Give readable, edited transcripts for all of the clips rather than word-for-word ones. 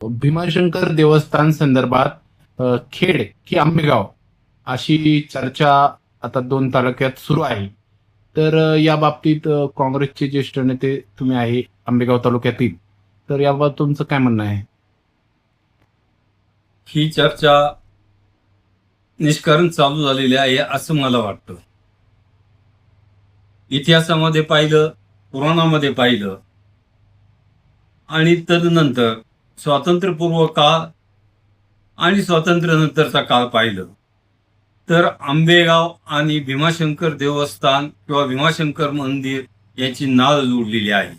भीमाशंकर देवस्थान संदर्भात खेड की आंबेगाव अशी चर्चा आता 2 तालुक्यात सुरू आहे. तर या बाबतीत काँग्रेसचे ज्येष्ठ नेते तुम्ही आहे आंबेगाव तालुक्यातील, तर याबाबत तुमचं काय म्हणणं आहे? ही चर्चा निष्कारण चालू झालेली आहे असं मला वाटतं. इतिहासामध्ये पाहिलं, पुराणामध्ये पाहिलं आणि तदनंतर स्वातंत्र्यपूर्व काळ आणि स्वातंत्र्यानंतरचा काळ पाहिलं तर आंबेगाव आणि भीमाशंकर देवस्थान किंवा भीमाशंकर मंदिर याची नाळ जोडलेली आहे.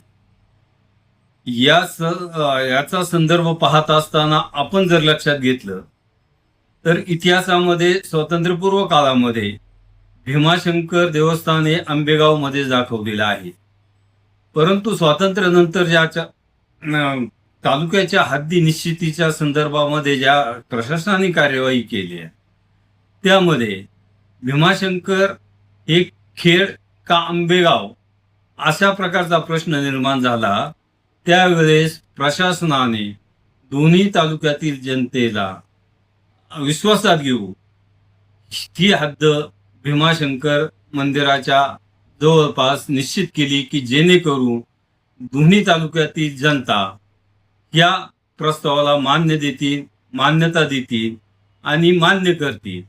याचा संदर्भ पाहत असताना आपण जर लक्षात घेतलं तर इतिहासामध्ये स्वातंत्र्यपूर्व काळामध्ये भीमाशंकर देवस्थान हे आंबेगावमध्ये दाखवलेलं आहे. परंतु स्वातंत्र्यानंतर तालुक्याच्या हद्दी निश्चितीच्या संदर्भामध्ये ज्या प्रशासनाने कार्यवाही केली आहे त्यामध्ये भीमाशंकर हे खेड का आंबेगाव अशा प्रकारचा प्रश्न निर्माण झाला. त्यावेळेस प्रशासनाने दोन्ही तालुक्यातील जनतेला विश्वासात घेऊन ती हद्द भीमाशंकर मंदिराच्या जवळपास निश्चित केली की जेणेकरून दोन्ही तालुक्यातील जनता या प्रस्तावाला मान्यता देतील आणि मान्य करतील.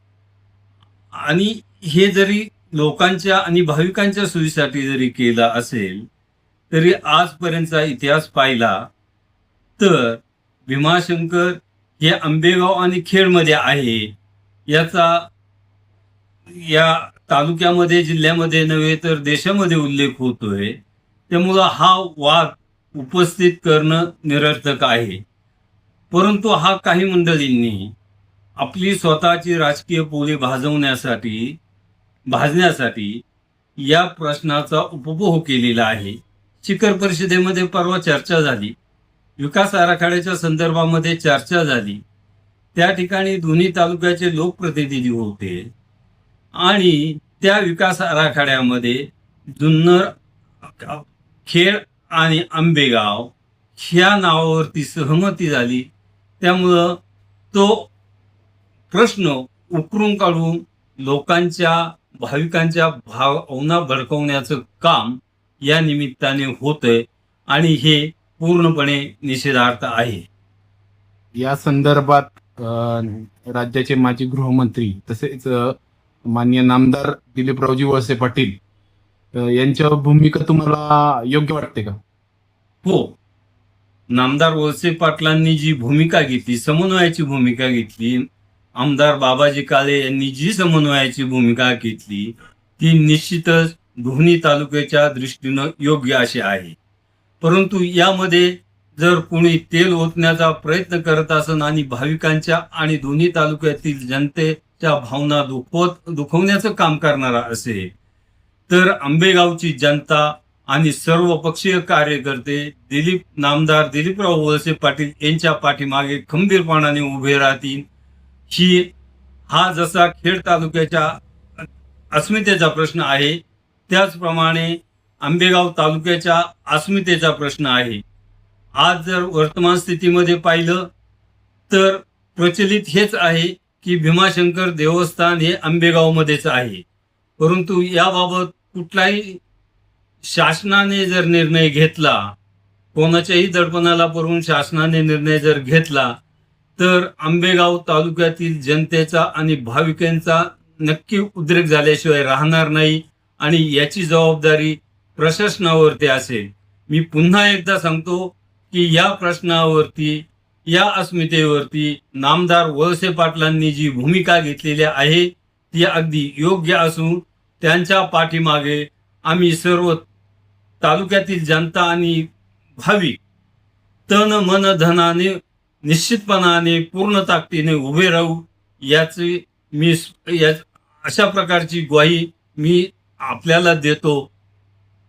आणि हे जरी लोकांच्या आणि भाविकांच्या सोयीसाठी जरी केलं असेल तरी आजपर्यंतचा इतिहास पाहिला तर भीमाशंकर हे आंबेगाव आणि खेडमध्ये आहे याचा या तालुक्यामध्ये जिल्ह्यामध्ये नव्हे तर देशामध्ये उल्लेख होतोय. त्यामुळं हा वाद उपस्थित करणं निरर्थक आहे. परंतु हा काही मंडळींनी आपली स्वतःची राजकीय पोळी भाजण्यासाठी या प्रश्नाचा उपभोग केलेला आहे. शिखर परिषदेमध्ये परवा चर्चा झाली, विकास आराखड्याच्या संदर्भामध्ये चर्चा झाली. त्या ठिकाणी दोन्ही तालुक्याचे लोकप्रतिनिधी होते आणि त्या विकास आराखड्यामध्ये जुन्नर, खेड आणि आंबेगाव ह्या नावावरती सहमती झाली. त्यामुळं तो प्रश्न उकरून काढून लोकांच्या भाविकांच्या भावना भडकवण्याचं काम या निमित्ताने होतंय आणि हे पूर्णपणे निषेधार्थ आहे. या संदर्भात राज्याचे माजी गृहमंत्री तसेच माननीय नामदार दिलीपरावजी वळसे पाटील यांच्या भूमिका तुम्हाला योग्य वाटते का? हो, नामदार वळसे पाटलांनी जी भूमिका घेतली, समन्वयाची भूमिका घेतली, आमदार बाबाजी काळे यांनी जी समन्वयाची भूमिका घेतली ती निश्चितच दोन्ही तालुक्याच्या दृष्टीनं योग्य अशी आहे. परंतु यामध्ये जर कोणी तेल ओतण्याचा प्रयत्न करत असेल आणि भाविकांच्या आणि दोन्ही तालुक्यातील जनतेच्या भावना दुखवण्याचं काम करणारा असेल तर आंबेगावची जनता आणि सर्व पक्षीय कार्यकर्ते नामदार दिलीपराव वळसे पाटील यांच्या पाठीमागे खंबीरपणाने उभे राहतील. हा जसा खेड तालुक्याच्या अस्मितेचा प्रश्न आहे त्याचप्रमाणे आंबेगाव तालुक्याच्या अस्मितेचा प्रश्न आहे. आज जर वर्तमान स्थितीमध्ये पाहिलं तर प्रचलित हेच आहे की भीमाशंकर देवस्थान हे आंबेगावमध्येच आहे. परंतु याबाबत कुठलाही शासनाने जर निर्णय घेतला, कोणाच्याही दडपणाला पडून शासनाने निर्णय जर घेतला तर आंबेगाव तालुक्यातील जनतेचा आणि भाविकांचा नक्की उद्रेक झाल्याशिवाय राहणार नाही आणि याची जबाबदारी प्रशासनावरती असेल. मी पुन्हा एकदा सांगतो की या प्रश्नावरती, या अस्मितेवरती नामदार वळसे पाटलांनी जी भूमिका घेतलेली आहे ती अगदी योग्य असून त्यांच्या पाठीमागे आम्ही सर्व तालुक्यातील जनता आणि भाविक तन मन धनाने निश्चितपणाने पूर्ण ताकदीने उभे राहू अशा प्रकारची ग्वाही मी आपल्याला देतो.